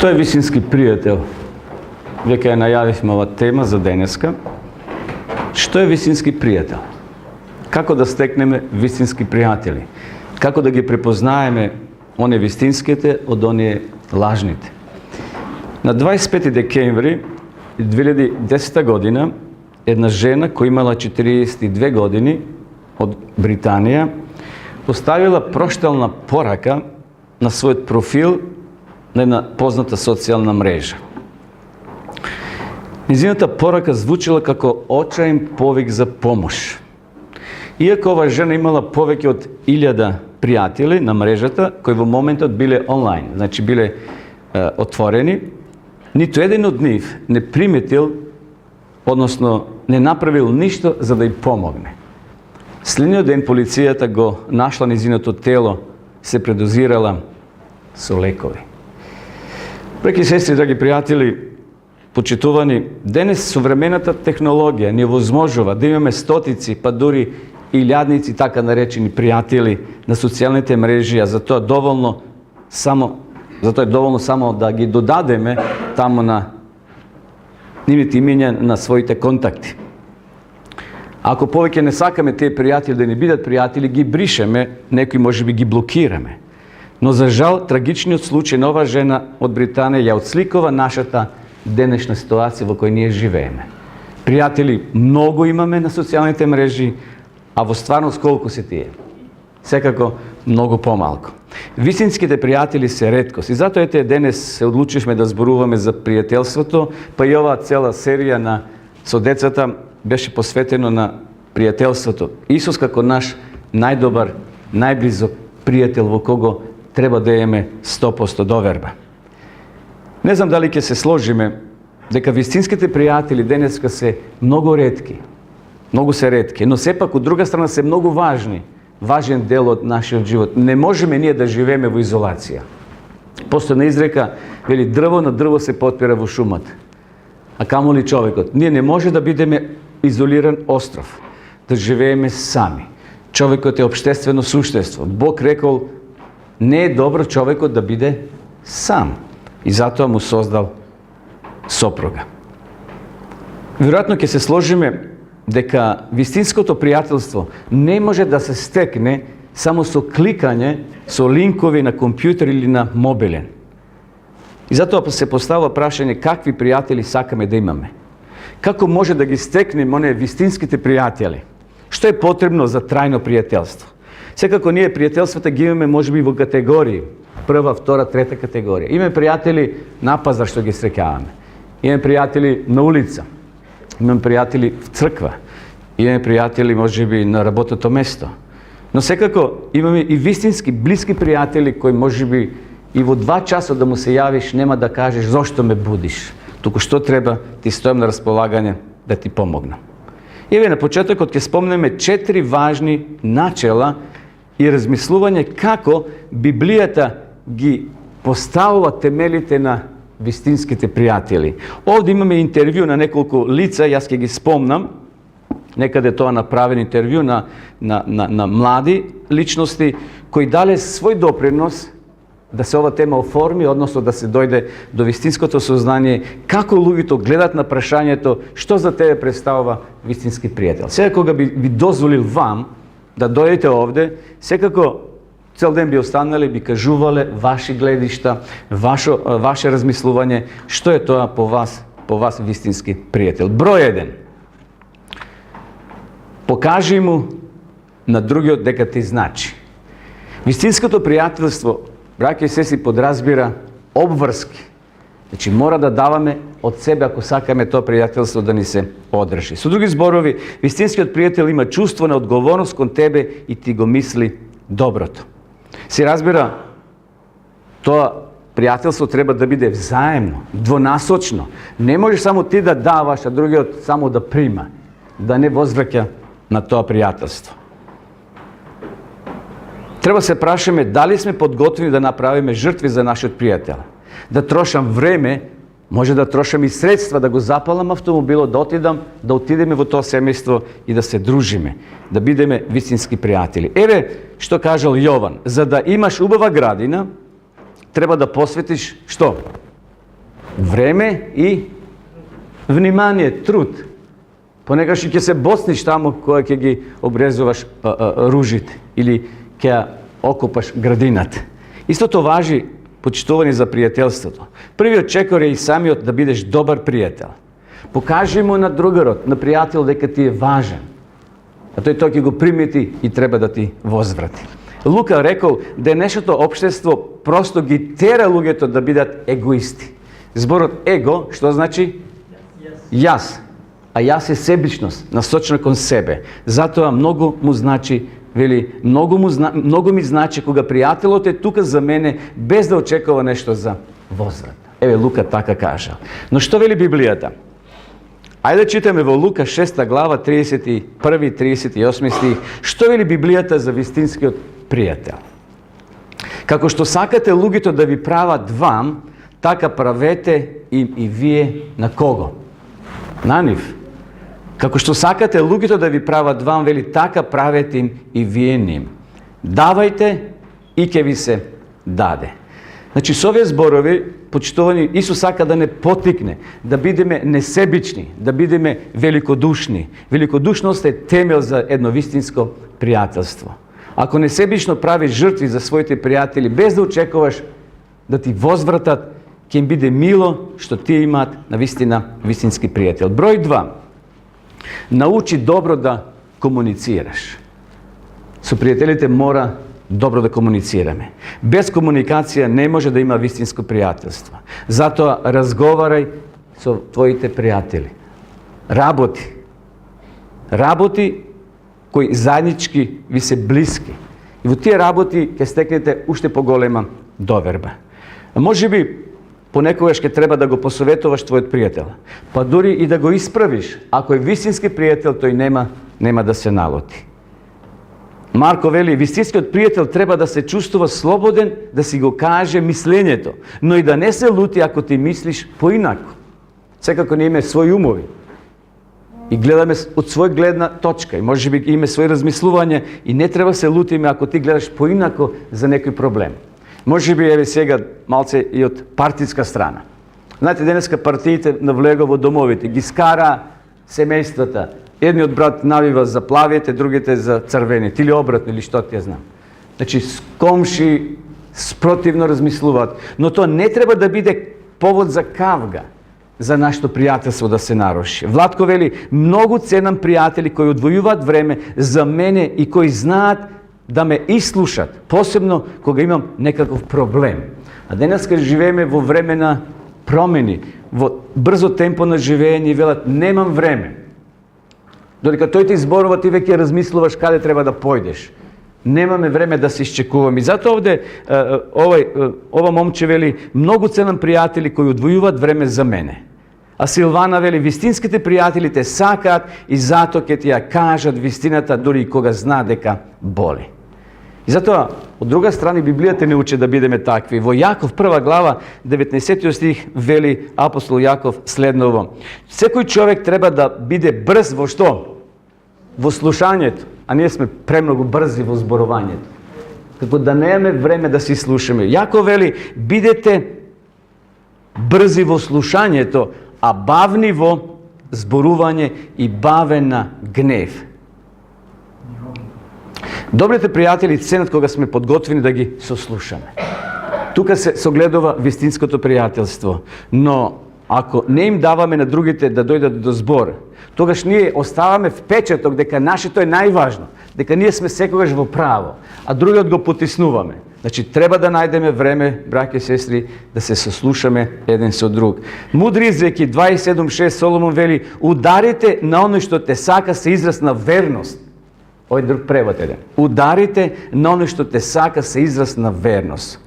Што е вистински пријател? Веќе ја најавивме ова тема за денеска. Што е вистински пријател? Како да стекнеме вистински пријатели? Како да ги препознаеме оние вистинските од оние лажните? На 25 декември 2010 година една жена која имала 42 години од Британија поставила проштална порака на својот профил на една позната социјална мрежа. Низината порака звучила како очаен повик за помош. Иако ова жена имала повеќе од 1000 пријатели на мрежата, кои во моментот биле онлайн, значи биле отворени, ниту еден од нив не приметил, односно не направил ништо за да им помогне. Следниот ден полицијата го нашла низиното тело, се предозирала со лекови. Браќи и сестри, драги пријатели, почитувани, денес современата технологија ни овозможува да имаме стотици, па дури илјадници така наречени пријатели на социјалните мрежи, а за тоа е доволно само да ги додадеме таму на нивните имења на своите контакти. Ако повеќе не сакаме тие пријатели да ни бидат пријатели, ги бришеме, некои можеби ги блокираме. Но за жал, трагичниот случај на оваа жена од Британија ја отсликува нашата денешна ситуација во која ние живееме. Пријатели многу имаме на социјалните мрежи, а во стварност колку се тие? Секако многу помалку. Вистинските пријатели се реткост. И затоа ете денес се одлучивме да зборуваме за пријателството, па и оваа цела серија со децата беше посветено на пријателството. Исус како наш најдобар, најблизок пријател во кого треба да имаме 100% доверба. Не знам дали ќе се сложиме дека вистинските пријатели денеска се многу ретки. Многу се ретки, но сепак од друга страна се многу важен дел од нашиот живот. Не можеме ние да живееме во изолација. Постојна изрека вели дрво на дрво се потпира во шумата. А камоли човекот? Ние не може да бидеме изолиран остров, да живееме сами. Човекот е општествено суштество. Бог рекол не е добро човекот да биде сам. И затоа му создал сопруга. Веројатно ќе се сложиме дека вистинското пријателство не може да се стекне само со кликање, со линкови на компјутер или на мобилен. И затоа се поставува прашање какви пријатели сакаме да имаме. Како може да ги стекнеме оние вистинските пријатели? Што е потребно за трајно пријателство? Секако ние пријателствата ги имаме можеби во категории. Прва, втора, трета категорија. Имаме пријатели на пазар што ги среќаваме. Имаме пријатели на улица. Имаме пријатели в црква. Имаме пријатели можеби на работното место. Но секако имаме и вистински блиски пријатели кои можеби и во 2 часа да му се јавиш нема да кажеш зошто ме будиш. Туку што треба ти стојам на располагање да ти помогнам. Еве на почетокот ќе спомнеме 4 важни начела и размислување како Библијата ги поставува темелите на вистинските пријатели. Овде имаме интервју на неколку лица, јас ќе ги спомнам. Некаде тоа направен интервју на млади личности кои дале свој допринос да се ова тема оформи, односно да се дојде до вистинското сознание како луѓето гледат на прашањето што за тебе представува вистински пријател. Сега кога би дозволил вам да дојдете овде, секако цел ден би останале, би кажувале ваши гледишта, ваше размислување, што е тоа по вас вистински пријател. Број 1. Покажи му на другиот дека ти значи. Вистинското пријателство, браќа и сестри, подразбира обврски. Значи мора да даваме од себе ако сакаме тоа пријателство да ни се одржи. Со други зборови, вистинскиот пријател има чувство на одговорност кон тебе и ти го мисли доброто. Се разбира, тоа пријателство треба да биде взаемно, двонасочно. Не можеш само ти да даваш, а другиот само да прима, да не возвраќа на тоа пријателство. Треба се прашаме дали сме подготвени да направиме жртви за нашиот пријател. Да трошам време, може да трошам и средства, да го запалам автомобилот, да отидеме во тоа семејство и да се дружиме, да бидеме вистински пријатели. Еве што кажал Јован, за да имаш убава градина, треба да посветиш што? Време и внимание, труд. Понекаш ќе се босниш тамо кога ќе ги обрезуваш ружите или ќе окопаш градината. Истото важи, почитувани за пријателството. Првиот чекор е и самиот да бидеш добар пријател. Покажи му на другарот, на пријател дека ти е важен. А тој ќе го примети и треба да ти возврати. Лука рекол денешното општество просто ги тера луѓето да бидат егоисти. Зборот его, што значи? Јас. А јас е себичност, насочена кон себе. Затоа многу му значи, вели, многу ми значи кога пријателот е тука за мене без да очекува нешто за возврат. Еве Лука така кажа. Но што вели Библијата? Ајде да читаме во Лука 6 глава 31-38 стих. Што вели Библијата за вистинскиот пријател? Како што сакате луѓето да ви прават вам, така правете им и вие на кого? На нив. Како што сакате луѓето да ви прават вам, вели, така правете им и вие ним. Давајте и ќе ви се даде. Значи, со овие зборови, почитувани, Исус сака да не потикне, да бидеме несебични, да бидеме великодушни. Великодушност е темел за едно вистинско пријателство. Ако несебично правиш жртви за своите пријатели, без да очекуваш да ти возвратат, ќе им биде мило што тие имаат на вистина вистински пријател. Број 2. Научи добро да комуницираш. Со пријателите мора добро да комуницираме. Без комуникација не може да има вистинско пријателство. Затоа разговарај со твоите пријатели. Работи кои заеднички ви се блиски. И во тие работи ќе стекнете уште поголема доверба. Може би понекогаш ќе треба да го посоветуваш твојот пријател. Па дури и да го исправиш, ако е вистински пријател, тој нема да се налоти. Марко вели, вистинскиот пријател треба да се чувствува слободен, да си го каже мислењето, но и да не се лути ако ти мислиш поинако. Секако ние имаме своји умови и гледаме од своја гледна точка и може би имаме своји размислувања и не треба се лутиме ако ти гледаш поинако за некој проблем. Може би еве сега малце и од партиска страна. Знаете, денеска партиите навлега во домовите, ги скара семејствата. Едниот брат навива за плавите, другите за црвените, или обратно, или што ти ја знам. Значи, комши спротивно размислуваат, но тоа не треба да биде повод за кавга, за нашето пријателство да се наруши. Владко вели, многу ценам пријатели кои одвојуваат време за мене и кои знаат да ме ислушат, посебно кога имам некаков проблем. А денеска живееме во време на промени, во брзо темпо на живење и велат, немам време. Додека тој ти изборува, ти веќе размислуваш каде треба да појдеш. Немаме време да се исчекуваме. И затоа овде ова момче вели, многу ценам пријатели кои одвојуваат време за мене. А Силвана вели, вистинските пријатели те сакаат и затоа ќе ти ја кажат вистината дури и кога зна дека боли. И затоа, од друга страна, Библијата не учи да бидеме такви. Во Јаков 1 глава, 19 стих, вели апостол Јаков следново. Секој човек треба да биде брз во што? Во слушањето, а ние сме премногу брзи во зборувањето. Како да немаме време да си слушаме. Јаков вели, бидете брзи во слушањето, а бавни во зборување и бавен на гнев. Добрите пријатели ценат кога сме подготвени да ги сослушаме. Тука се согледува вистинското пријателство, но ако не им даваме на другите да дојдат до збор, тогаш ние оставаме впечаток дека нашето е најважно, дека ние сме секогаш во право, а другиот го потиснуваме. Значи, треба да најдеме време, браќи и сестри, да се сослушаме еден со друг. Мудри изреки 27.6 Соломон вели, ударите на оној што те сака се израз на верност. Ој друг превод еден. Ударите на оној што те сака се израз на верност.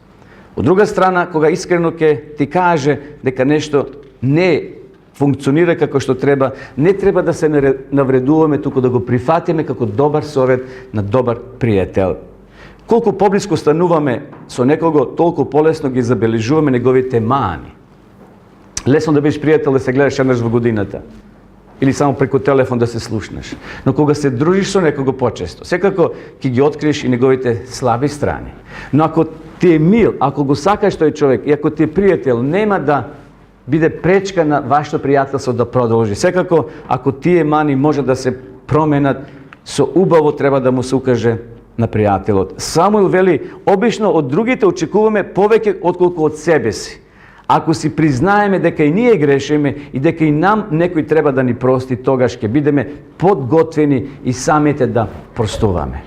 Од друга страна, кога искрено ќе ти каже дека нешто не функционира како што треба, не треба да се навредуваме, туку да го прифатиме како добар совет на добар пријател. Колку поблиско стануваме со некого, толку полесно ги забележуваме неговите мани. Лесно да бидеш пријател да се гледаш еднаш во годината. Или само преку телефон да се слушнеш. Но кога се дружиш со некого почесто, секако ќе ги откриеш и неговите слаби страни. Но ако ти е мил, ако го сакаш тој човек и ако ти е пријател, нема да биде пречка на вашето пријателство да продолжи. Секако, ако тие мани може да се променат, со убаво треба да му се укаже на пријателот. Самуил вели, обично од другите очекуваме повеќе отколку од себе си. Ако си признаеме дека и ние грешиме и дека и нам некој треба да ни прости, тогаш ќе бидеме подготвени и самите да простуваме.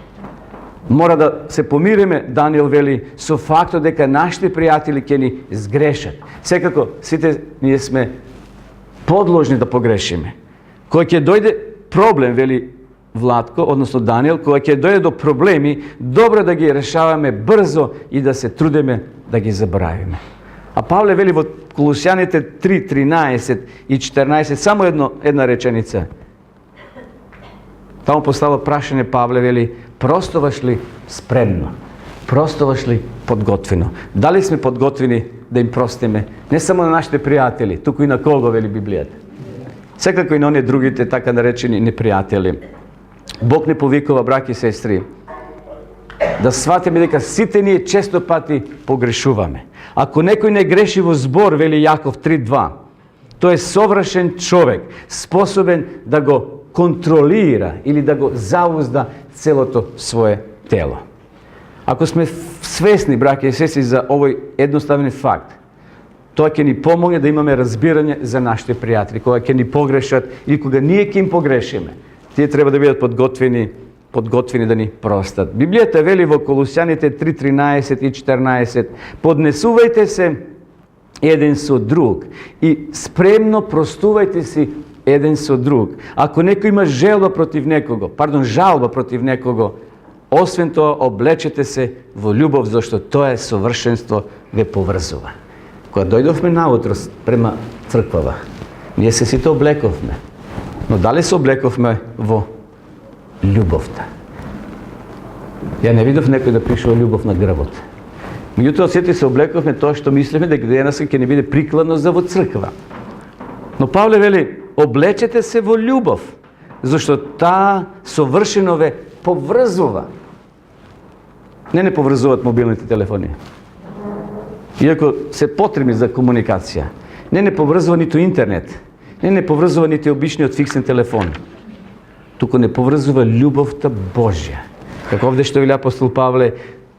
Мора да се помириме, Даниел вели, со фактот дека нашите пријатели ќе ни сгрешат. Секако, сите ние сме подложни да погрешиме. Кој ќе дојде проблем, вели Владко, односно Даниел, кога ќе дојде до проблеми, добро да ги решаваме брзо и да се трудиме да ги забравиме. А Павле вели во Колосјаните 3:13 и 14, само една реченица. Таму постава прашање, Павле вели, простуваш ли спремно? Простуваш ли подготвено? Дали сме подготвени да им простиме? Не само на нашите пријатели, туку и на кого, вели Библијата. Секако и на оние другите, така наречени непријатели. Бог не повикува, браќи и сестри, да сватиме дека сите ние често пати погрешуваме. Ако некој не греши во збор, вели Јаков 3:2, тој е совршен човек, способен да го контролира или да го заузда целото свое тело. Ако сме свесни, браќи и сестри, за овој едноставен факт, тоа ќе ни помогне да имаме разбирање за нашите пријатели, кога ќе ни погрешат или кога ние ќе им погрешиме. Тие треба да бидат подготвени да ни простат. Библијата вели во Колосјаните 3:13 и 14, поднесувајте се еден со друг и спремно простувајте си еден со друг. Ако некој има жалба против некого, освен тоа облечете се во љубов, зашто тоа е совршенство ве поврзува. Кога дојдовме наутро према црквава, ние се сите облековме. Но дали се облековме во љубовта? Ја не видов некој да пишува љубов на грбот. Меѓутоа, сите се облековме тоа што мислиме дека денес ќе не биде прикладно за во црква. Но Павле вели, облечете се во љубов, зашто таа совршено ве поврзува. Не поврзуваат мобилните телефони. Иако се потребни за комуникација. Не поврзува ниту интернет. Не поврзува нити обичниот фиксен телефон. Туку не поврзува љубовта Божја. Како овде што вели апостол Павле,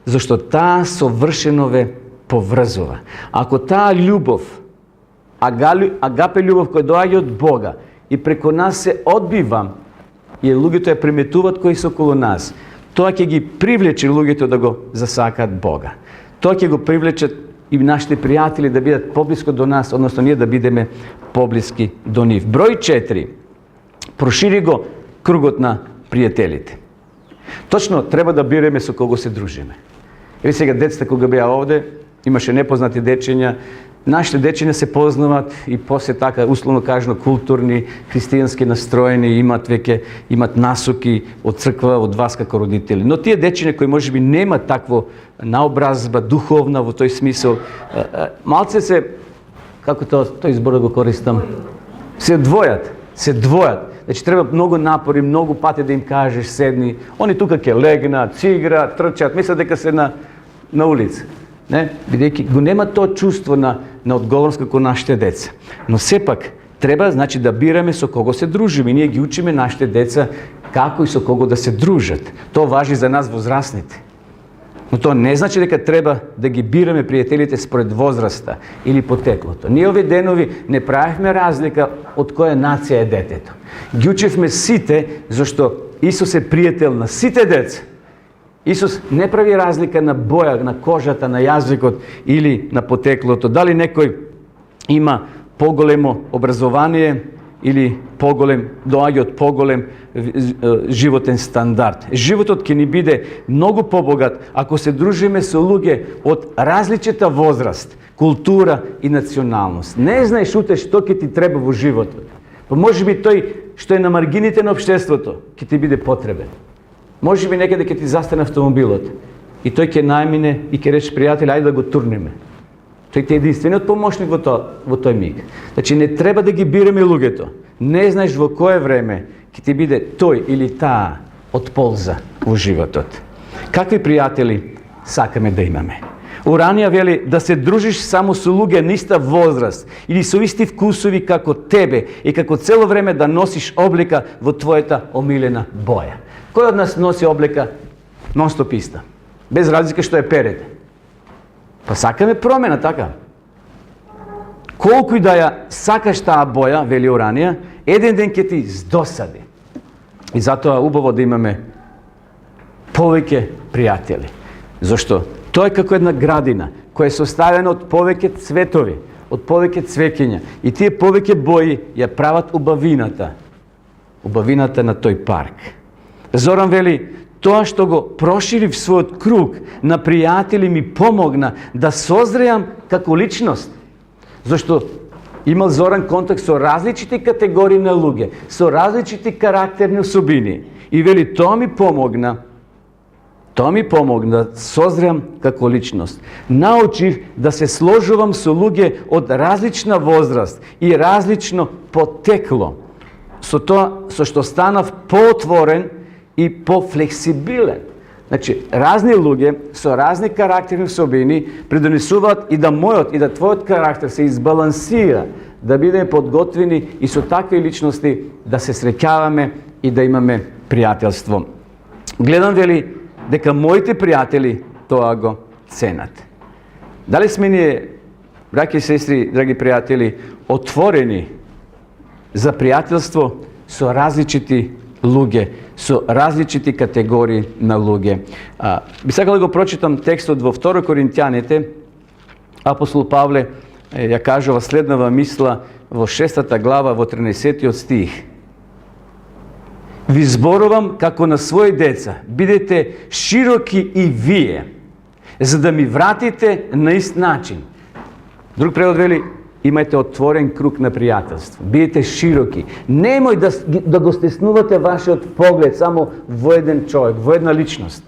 зашто таа совршено ве поврзува. Ако таа љубов, агапе љубов која доаѓа од Бога и преку нас се одбива и луѓето ја приметуваат кои се околу нас, тоа ќе ги привлече луѓето да го засакаат Бога. Тоа ќе го привлечат и нашите пријатели да бидат поблиско до нас, односно ние да бидеме поблиски до нив. Број 4. Прошири го кругот на пријателите. Точно треба да биреме со кого се дружиме. Еви сега децата кога беа овде, имаше непознати дечиња. Нашите дечиња се познават и после така, условно кажано, културни, христијански настроени, имат насоки од црква, од вас како родители. Но тие дечиња кои можеби немаат такво наобразба духовна во тој смисол, малце се, како тој збор да го користам, се двојат. Значи треба многу напори, многу пати да им кажеш седни. Они тука ќе легнат, си играат, трчат, мислат дека се на улица. Не, бидејќи го нема тоа чувство на одговорност како нашите деца. Но сепак треба значи да бираме со кого се дружиме. Ние ги учиме нашите деца како и со кого да се дружат. Тоа важи за нас возрастните. Но тоа не значи дека треба да ги бираме пријателите според возраста или потеклото. Ние овие денови не правихме разлика од која нација е детето. Ги учевме сите, зашто Исус е пријател на сите деца. Исус не прави разлика на боја, на кожата, на јазикот или на потеклото. Дали некој има поголемо образование или доаѓа од поголем животен стандард. Животот ќе ни биде многу побогат ако се дружиме со луѓе од различита возраст, култура и националност. Не знаеш утре што ќе ти треба во животот. Па можеби тој што е на маргините на општеството ќе ти биде потребен. Можеби некаде ќе ти застане автомобилот и тој ќе најмине и ќе рече пријатели, ајде да го турнеме. Тој ти е единствениот помошник во тој миг. Значи не треба да ги бираме луѓето. Не знаеш во кое време ќе ти биде тој или таа од полза во животот. Какви пријатели сакаме да имаме? Uranija veli da se družiš samo su luge na ista возраст ili su isti vkusovi kako tebe i kako celo vreme da nosiš oblika vo tvojeta omiljena boja. Koji od nas nosi oblika non stop ista? Bez razlike što je perede. Pa sakаме промена, така. Колку и да ја сакаш таа боја, вели Уранија, еден ден ќе ти здосади. И затоа убаво да имаме повеќе пријатели. Зашто? Тоа е како една градина, која е составена од повеќе цветови, од повеќе цвеќиња. И тие повеќе бои ја прават убавината на тој парк. Зоран вели, тоа што го проширив својот круг на пријатели ми помогна да созреам како личност. Зашто имал Зоран контакт со различити категории на луѓе, со различити карактерни особини. И вели, тоа ми помогна да созреам како личност. Научив да се сложувам со луѓе од различна возраст и различно потекло. Со тоа со што станав поотворен и пофлексибилен. Значи, разни луѓе со разни карактерни особини придонесуваат и да мојот и да твојот карактер се избалансира, да бидеме подготвени и со такви личности да се среќаваме и да имаме пријателство. Гледам, вели, дека моите пријатели тоа го ценат. Дали сме ние, браќи и сестри, драги пријатели, отворени за пријателство со различити луѓе, со различити категории на луѓе? Би сакал да го прочитам текстот во 2 Коринтјаните. Апостол Павле ја кажува следнава мисла во 6 глава, во 13 стих. Ви зборувам како на своји деца, бидете широки и вие, за да ми вратите на ист начин. Друг превод вели, имајте отворен круг на пријателство. Бидете широки. Немој да го стеснувате вашиот поглед само во еден човек, во една личност.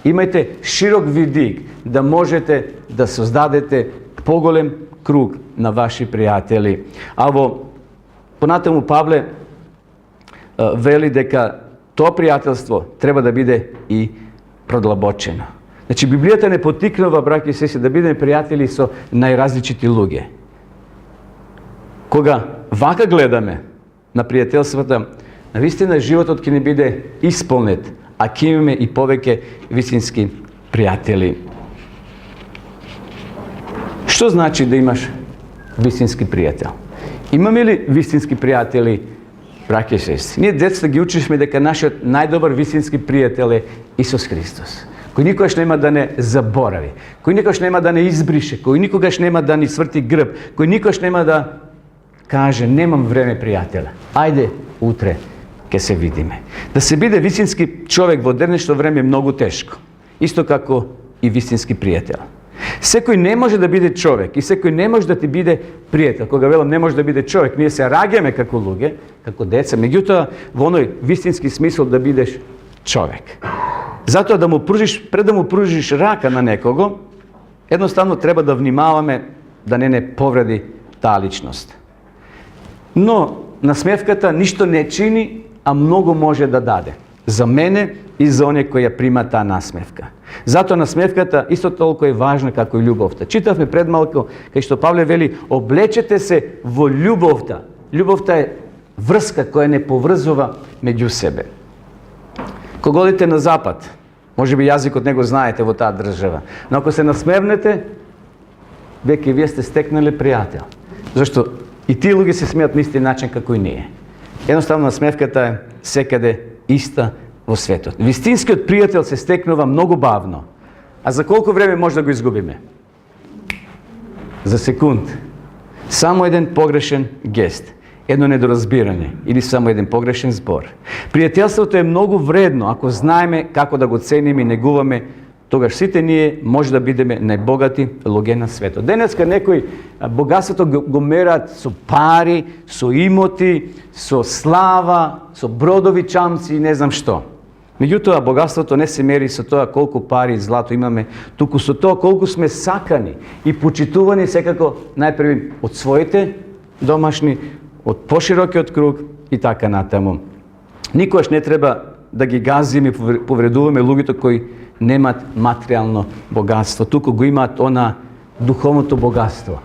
Имајте широк видик да можете да создадете поголем круг на ваши пријатели. А во понатаму Павле вели дека тоа пријателство треба да биде и продлабочено. Значи, Библијата не потикнува, браќи и сестри, да бидеме пријатели со најразличити луѓе. Кога вака гледаме на пријателствата, навистина животот ќе ни биде исполнет, а ќе имаме и повеќе вистински пријатели. Што значи да имаш вистински пријател? Имаме ли вистински пријатели, браќи и сестри? Ние детства ги учишме дека нашиот најдобар вистински пријател е Исус Христос, кој никогаш нема да не заборави, кој никогаш нема да не избрише, кој никогаш нема да ни сврти грб, кој никогаш нема да каже, немам време, пријателя. Ајде, утре ќе се видиме. Да се биде вистински човек во денешно време е многу тешко. Исто како и вистински пријател. Секој не може да биде човек и секој не може да ти биде пријател. Кога велам не може да биде човек, ние се раѓаме како луѓе, како деца, меѓутоа во оној вистински смисол да бидеш човек. Затоа да му пружиш, пред да му пружиш рака на некого, едноставно треба да внимаваме да не повреди таа личност. Но насмевката ништо не чини, а многу може да даде. За мене и за оние кои ја прима таа насмевка. Затоа насмевката исто толку е важна како и љубовта. Читавме пред малку кај што Павле вели, облечете се во љубовта. Љубовта е врска која не поврзува меѓу себе. Кога одите на запад, може би јазикот не го знаете во таа држава, но ако се насмевнете, веќе вие сте стекнале пријател. Зашто и тие луѓе се смеат на исти начин како и ние. Едноставно насмевката е секаде иста во светот. Вистинскиот пријател се стекнува многу бавно. А за колку време може да го изгубиме? За секунд. Само еден погрешен гест, едно недоразбирање или само еден погрешен збор. Пријателството е многу вредно ако знаеме како да го цениме и негуваме, тогаш сите ние може да бидеме најбогати луѓе на светот. Денеска некои богатството го мераат со пари, со имоти, со слава, со бродови, чамци и не знам што. Меѓутоа, богатството не се мери со тоа колку пари и злато имаме, туку со тоа колку сме сакани и почитувани секако најпрви од своите домашни, од поширокиот круг и така натаму. Никогаш не треба да ги газиме и повредуваме луѓето кои немат материјално богатство, туку го имаат она духовното богатство.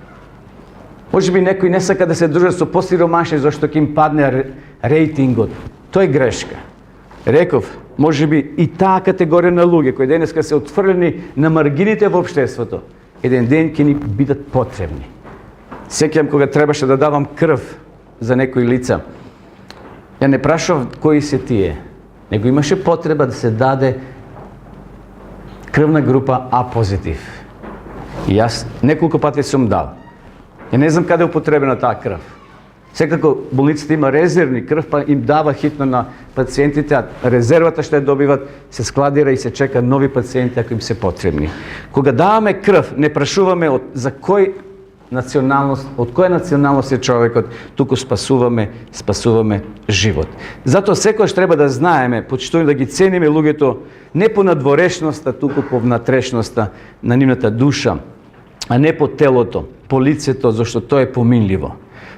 Може би некои не сака да се дружат со посиромашни зашто ќе им падне рейтингот. Тоа е грешка. Реков, може би и таа категорија на луѓе кои денеска се отфрлени на маргините во општеството, еден ден ќе ни бидат потребни. Сеќавам кога требаше да давам крв за некои лица. Ја не прашав кои се тие, него имаше потреба да се даде крвна група А позитив. И јас неколку пати сум дал. Ја не знам каде е употребена таа крв. Секако болницата има резервни крв, па им дава хитно на пациентите, а резервата што ја добиват се складира и се чека нови пациенти ако им се потребни. Кога даваме крв, не прашуваме за кој националност, од која националност е човекот, туку спасуваме живот. Затоа секојаш треба да знаеме, почитуваме да ги цениме луѓето не по надворешноста, туку по внатрешноста на нивната душа, а не по телото, по лицето, зашто тоа е поминливо.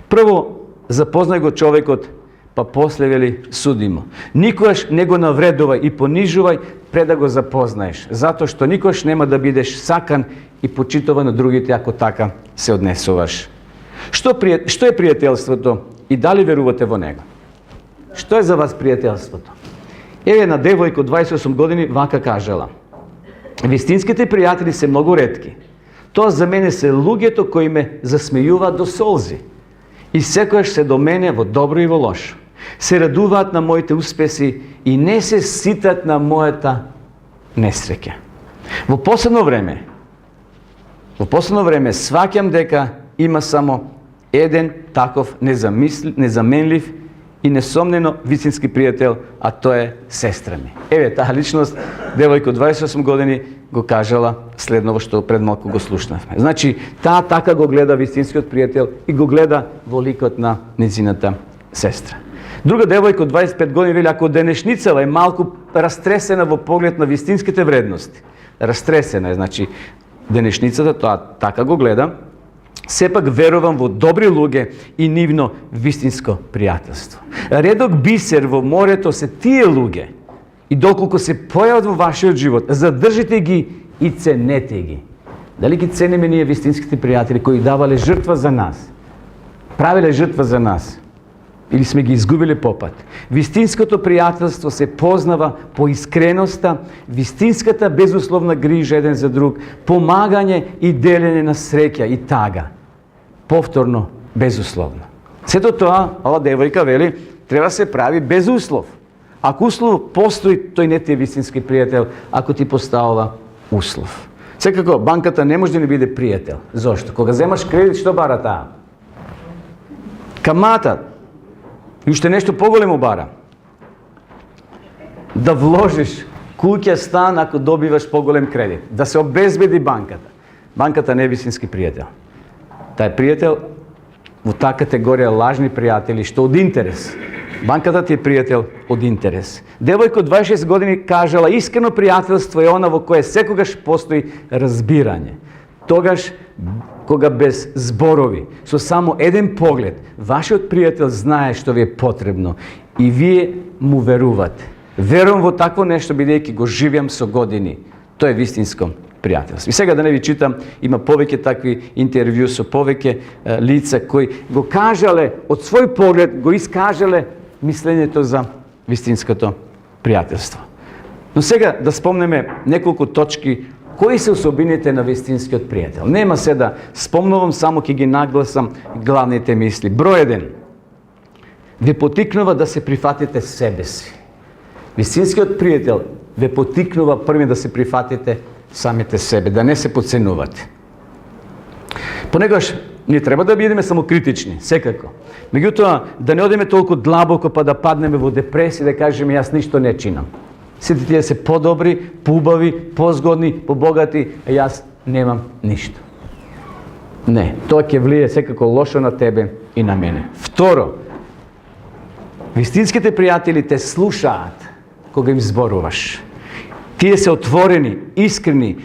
Прво, запознај го човекот, па после вели судимо. Никогаш не го навредувај и понижувај пред да го запознаеш, затоа што никогаш нема да бидеш сакан и почитуван од другите ако така се однесуваш. Што е пријателството и дали верувате во него? Што е за вас пријателството? Еве една девојка од 28 години вака кажала: вистинските пријатели се многу ретки. Тоа за мене се луѓето кои ме засмејуваат до солзи и секојаш се до мене во добро и во лошо. Се радуваат на моите успеси и не се ситат на мојата несреќа. Во последно време сваќам дека има само еден таков незаменлив и несомнено вистински пријател, а тоа е сестра ми. Еве таа личност, девојка од 28 години, го кажала следново што пред малку го слушнавме. Значи, таа така го гледа вистинскиот пријател и го гледа во ликот на нејзината сестра. Друга девојка од 25 години вели, ако денешницава е малку растресена во поглед на вистинските вредности, растресена е, значи, денешницата тоа така го гледа, сепак верувам во добри луѓе и нивно вистинско пријателство. Редок бисер во морето се тие луѓе и доколку се појават во вашиот живот, задржите ги и ценете ги. Дали ги цениме ние вистинските пријатели кои давале жртва за нас, правиле жртва за нас, или сме ги изгубили по пат? Вистинското пријателство се познава по искреноста, вистинската безусловна грижа еден за друг, помагање и делење на среќа и тага. Повторно, безусловно. Сето тоа, ова девојка вели, треба се прави без услов. Ако услов постои, тој не ти е вистински пријател, ако ти поставува услов. Секако, банката не може да не биде пријател. Зошто? Кога земаш кредит, што бара таа? Камата. И уште нешто поголемо бара. Да вложиш куќа, стан, ако добиваш поголем кредит. Да се обезбеди банката. Банката не е вистински пријател. Тај пријател во таа категорија лажни пријатели, што од интерес. Банката ти е пријател од интерес. Девојка од 26 години кажала: искрено пријателство е она во кое секогаш постои разбирање. Тогаш, кога без зборови, со само еден поглед, вашиот пријател знае што ви е потребно и вие му верувате. Верувам во такво нешто, бидејќи го живеам со години. Тоа е вистинско пријателство. И сега да не ви читам, има повеќе такви интервју со повеќе лица кои го кажале, од свој поглед го искажале мислењето за вистинското пријателство. Но сега да спомнеме неколку точки кои се особините на вистинскиот пријател. Нема се да спомнувам, само ќе ги нагласам главните мисли. Број 1. Ве потикнува да се прифатите себе си. Вистинскиот пријател ве потикнува први да се прифатите самите себе, да не се подценувате. Понекогаш ние треба да бидеме самокритични, секако. Меѓутоа, да не одиме толку длабоко па да паднеме во депресија, да кажеме јас ништо не чинам. Сите тие се подобри, поубави, позгодни, побогати, а јас немам ништо. Не, тоа ќе влие секако лошо на тебе и на мене. Второ, вистинските пријатели те слушаат кога им зборуваш. Тие се отворени, искрени,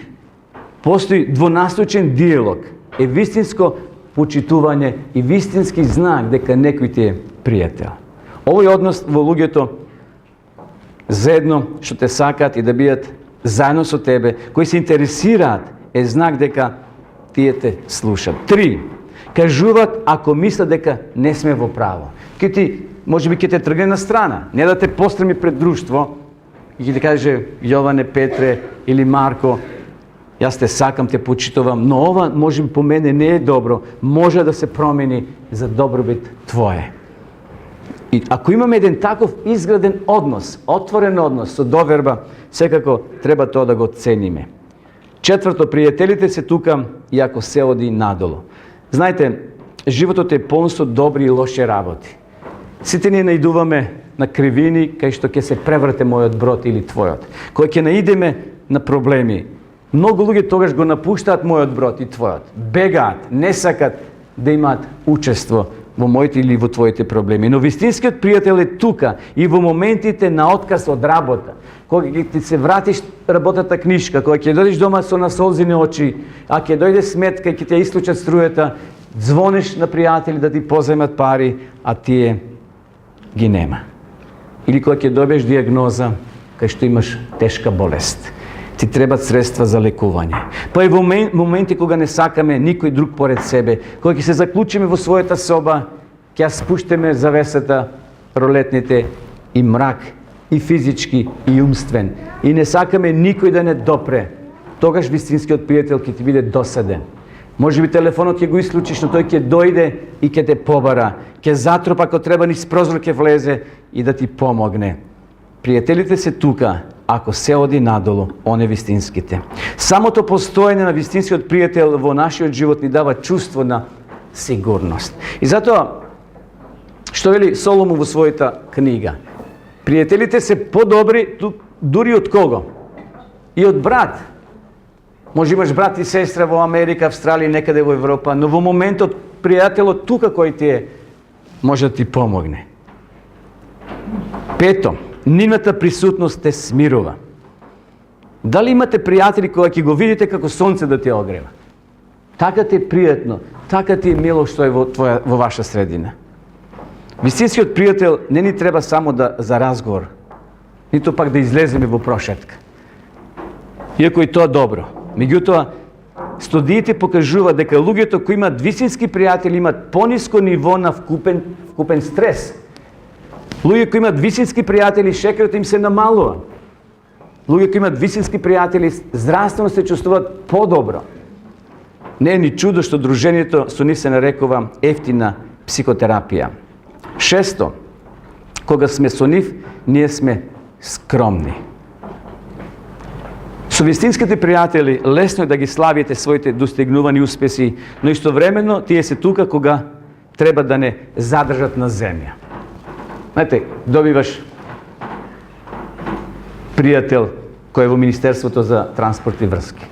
постои двонасочен диалог, е вистинско почитување и вистински знак дека некој ти е пријател. Овој однос во луѓето заедно што те сакаат и да бидат заедно со тебе, кои се интересираат, е знак дека тие те слушат. 3. Кажуваат ако мислат дека не сме во право. Ке ти, може би, ке те тргне на страна, не да те постреми пред друштво и ќе ти каже Јоване, Петре или Марко, јас те сакам, те почитувам, но ова може би по мене не е добро, може да се промени за добробит твое. И ако имаме еден таков изграден однос, отворен однос со доверба, секако треба тоа да го цениме. 4. Пријателите се тука и ако се оди надолу. Знаете, животот е полн со добри и лоши работи. Сите ние наидуваме на кривини кај што ќе се преврте мојот брод или твојот. Кој ќе наидеме на проблеми. Многу луѓе тогаш го напуштаат мојот брод и твојот. Бегаат, не сакат да имаат учество во моите или во твоите проблеми. Но вистинскиот пријател е тука и во моментите на отказ од работа. Кога ќе ти се вратиш работата книжка, кога ќе дојдеш дома со насолзени очи, а ќе дојде сметка и ќе те исклучат струјата, звониш на пријатели да ти поземат пари, а тие ги нема. Или кога ќе добиеш диагноза кај што имаш тешка болест. Ти требат средства за лекување. Па и во моменти кога не сакаме никој друг поред себе, кога ќе се заклучиме во својата соба, ќе ја спуштиме завесата, ролетните и мрак, и физички, и умствен. И не сакаме никој да не допре. Тогаш вистинскиот пријател ќе ти биде досаден. Може би телефонот ќе го исклучиш, но тој ќе дојде и ќе те побара. Ќе затропа, ако треба, низ прозор ќе влезе и да ти помогне. Пријателите се тука, ако се оди надолу, он е вистинските. Самото постоење на вистинскиот пријател во нашиот живот ни дава чувство на сигурност. И затоа, што вели Соломон во својата книга? Пријателите се подобри дури од кого? И од брат. Може имаш брат и сестра во Америка, Австралија, некаде во Европа, но во моментот пријателот тука кој ти е, може да ти помогне. 5. Нивната присутност те смирува. Дали имате пријатели кога ќе го видите како сонце да те огрева? Така ти е пријатно, така ти е мило што е во ваша средина. Вистинскиот пријател не ни треба само за разговор, нито пак да излеземе во прошетка. Иако и тоа добро. Меѓутоа, студиите покажуваат дека луѓето кои имаат вистински пријатели имаат пониско ниво на вкупен стрес. Луѓе кои имаат вистински пријатели, шекерот им се намалува. Луѓе кои имаат вистински пријатели, здравствено се чувствуваат подобро. Не е ни чудо што дружењето со нив се нарекува ефтина психотерапија. 6. Кога сме со нив, ние сме скромни. Со вистинските пријатели лесно е да ги славите своите достигнувани успеси, но истовремено тие се тука кога треба да не задржат на земја. Знаете, добиваш пријател кој е во Министерството за транспорт и врски.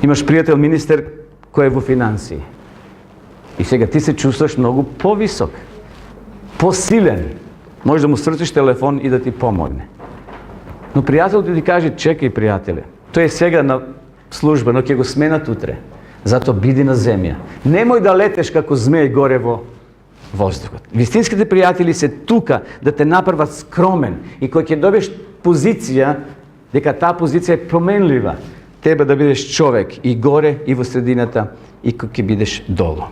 Имаш пријател министер кој е во финансии. И сега ти се чувстваш многу повисок, посилен. Може да му свртиш телефон и да ти помогне. Но пријателот ти каже, чекај пријателе, тој е сега на служба, но ќе го сменат утре. Зато биди на земја. Немој да летеш како змеј горе во воздухот. Вистинските пријатели се тука да те направат скромен и кој ќе добиеш позиција, дека таа позиција е променлива, треба да бидеш човек и горе и во средината и кој ќе бидеш долу.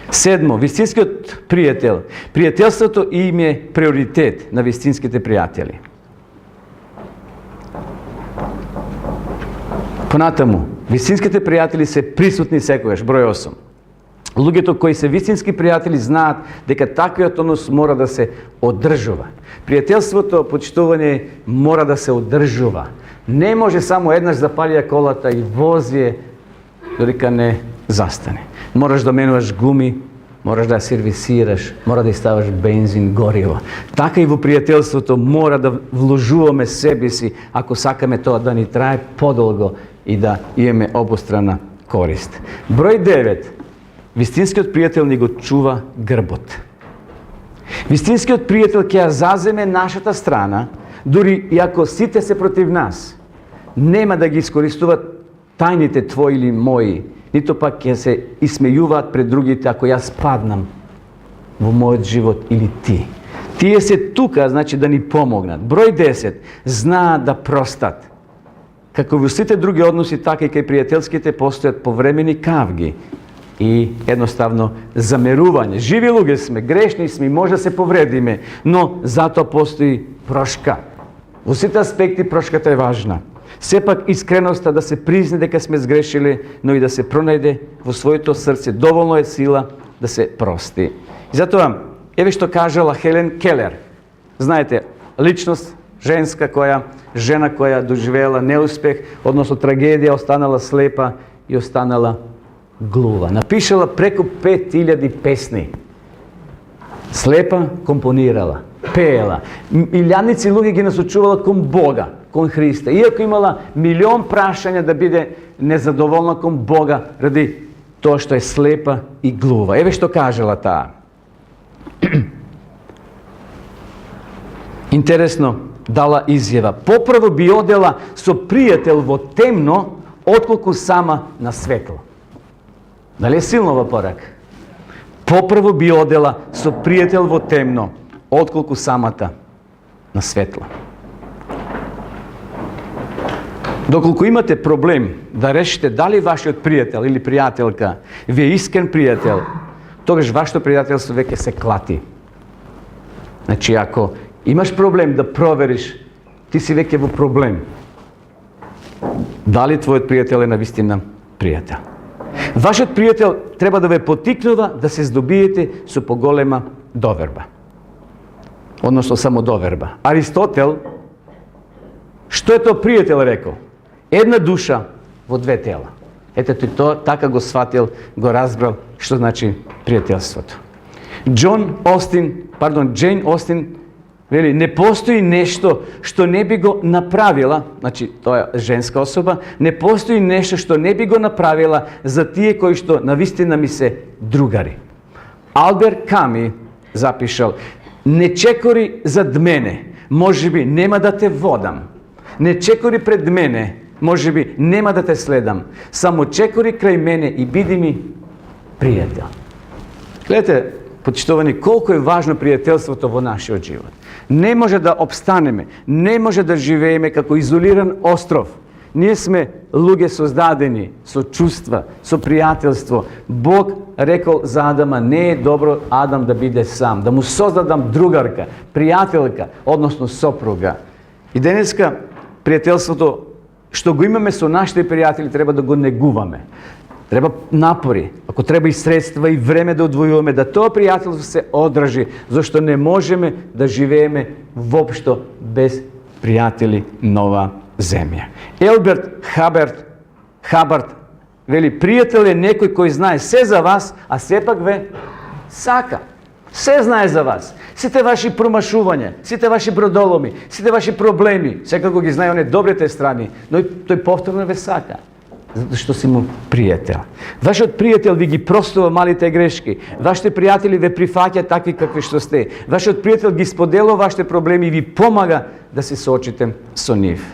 7. Вистинскиот пријател. Пријателството им е приоритет на вистинските пријатели. Понатаму, вистинските пријатели се присутни секогаш, број 8. Луѓето кои се вистински пријатели знаат дека таквиот однос мора да се одржува. Пријателството, почитување мора да се одржува. Не може само еднаш запалија колата и возие додека не застане. Мораш да менуваш гуми, мораш да ја сервисираш, мора да ставаш бензин, гориво. Така и во пријателството мора да вложуваме себе си ако сакаме тоа да ни трае подолго и да имаме обострана корист. Број 9. Вистинскиот пријател ни го чува грбот. Вистинскиот пријател ќе ја заземе нашата страна, дури и ако сите се против нас. Нема да ги искористуваат тајните твои или мои, нито пак ќе се исмејуваат пред другите ако јас паднам во мојот живот или ти. Тие се тука, значи да ни помогнат. Број 10. Знаат да простат. Како во сите други односи, така и кај пријателските постојат повремени кавги и едноставно замерување. Живи луѓе сме, грешни сме, може да се повредиме, но затоа постои прошка. Во сите аспекти прошката е важна. Сепак искреноста да се призне дека сме сгрешили, но и да се пронајде во своето срце доволно е сила да се прости. И затоа, еве што кажала Хелен Келер. Знаете, личност женска жена која доживеела неуспех, односно трагедија, останала слепа и останала глува. Напишала преку 5000 песни. Слепа компонирала, пеела. Илјадници луѓе ги насочувала кон Бога, кон Христа. Иако имала милион прашања да биде незадоволна кон Бога ради тоа што е слепа и глува. Еве што кажала таа. Интересно, дала изјава. Поправо би одела со пријател во темно, отколку сама на светло. Дали е силно во порак? Поправо би одела со пријател во темно, отколку самата на светло. Доколку имате проблем да решите дали вашиот пријател или пријателка ви е искрен пријател, тогаш вашето пријателство веќе се клати. Значи, ако имаш проблем да провериш, ти си веќе во проблем. Дали твојот пријател е навистина пријател? Вашиот пријател треба да ве потикнува да се здобиете со поголема доверба. Односно само доверба. Аристотел, што е тоа пријател рекол? Една душа во две тела. Ете тоа така го сватил, го разбрал што значи пријателството. Джейн Остин вели, не постои нешто што не би го направила, значи тоа е женска особа, не постои нешто што не би го направила за тие кои што навистина ми се другари. Албер Ками запишал, не чекори зад мене, можеби нема да те водам. Не чекори пред мене, можеби нема да те следам. Само чекори крај мене и биди ми пријател. Гледате, почитувани, колко е важно пријателството во нашиот живот. Не може да обстанеме, не може да живееме како изолиран остров. Ние сме луѓе создадени со чувства, со пријателство. Бог рекол за Адама, не е добро Адам да биде сам, да му создадам другарка, пријателка, односно сопруга. И денеска пријателството што го имаме со нашите пријатели треба да го негуваме. Треба напори, ако треба и средства и време да одвојуваме, да тоа пријателство се одржи, зашто не можеме да живееме воопшто без пријатели на ова земја. Елберт Хабард вели, пријател е некој кој знае се за вас, а сепак ве сака. Се знае за вас. Сите ваши промашувања, сите ваши бродоломи, сите ваши проблеми, секако ги знае оние добрите страни, но тој повторно ве сака. Затоа што си му пријател. Вашиот пријател ви ги простува малите грешки. Вашите пријатели ве прифаќаат такви какви што сте. Вашиот пријател ги споделува вашите проблеми и ви помага да се соочите со нив.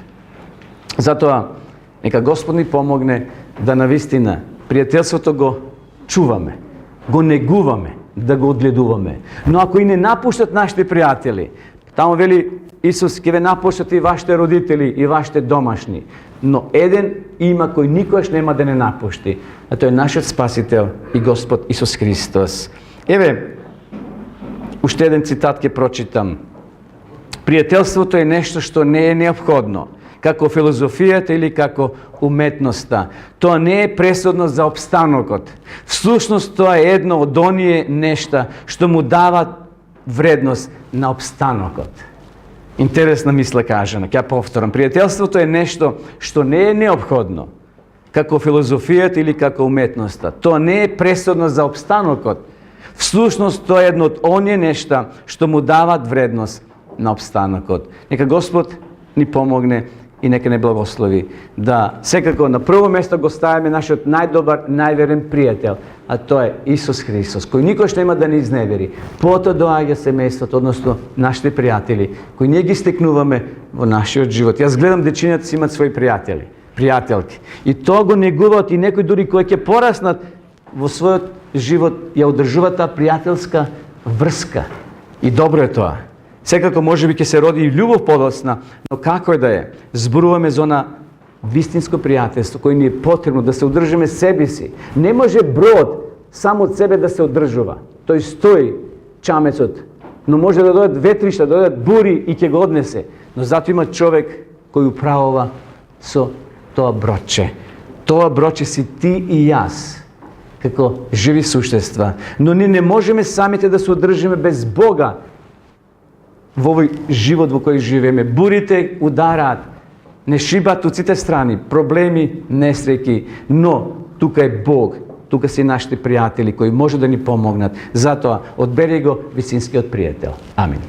Затоа, нека Господ ни помогне да навистина пријателството го чуваме, го негуваме, да го одгледуваме. Но ако и не напуштат нашите пријатели, таму вели Исус, ќе ве напуштат и вашите родители и вашите домашни. Но еден има кој никогаш нема да не напушти, а тој е нашиот Спасител и Господ Исус Христос. Еве, уште еден цитат ќе прочитам. Пријателството е нешто што не е неопходно, како филозофијата или како уметноста. Тоа не е пресудно за обстанокот. Всушност тоа е едно од оние нешта што му дават вредност на обстанокот. Интересна мисла кажана, ќе повторам. Пријателството е нешто што не е неопходно, како филозофијата или како уметноста. Тоа не е пресудно за обстанокот. Всушност тоа е едно од оние нешта што му дават вредност на обстанокот. Нека Господ ни помогне и нека не благослови да секако на прво место го ставиме нашиот најдобар, најверен пријател, а тоа е Исус Христос, кој никош нема да не изневери. Потоа доаѓа семејството, односно нашите пријатели, кои ние ги стекнуваме во нашиот живот. Јас гледам дечињата си имат своји пријатели, пријателки. И тоа го негуваат и некои дури кои ќе пораснат во својот живот ја одржуваат таа пријателска врска. И добро е тоа. Секако може би ќе се роди и љубов подоцна, но како е да е, зборуваме за она вистинско пријателство кој ни е потребно да се одржиме себе си. Не може брод само од себе да се одржува. Тој стои чамецот, но може да дојдат ветришта, да дојдат бури и ќе го однесе. Но зато има човек кој управува со тоа бродче. Тоа бродче си ти и јас, како живи суштества. Но ние не можеме самите да се одржиме без Бога во овој живот во кој живееме. Бурите удараат, не шибат од сите страни, проблеми, несреќи, но тука е Бог, тука се нашите пријатели кои може да ни помогнат. Затоа одбери го вистинскиот пријател. Амин.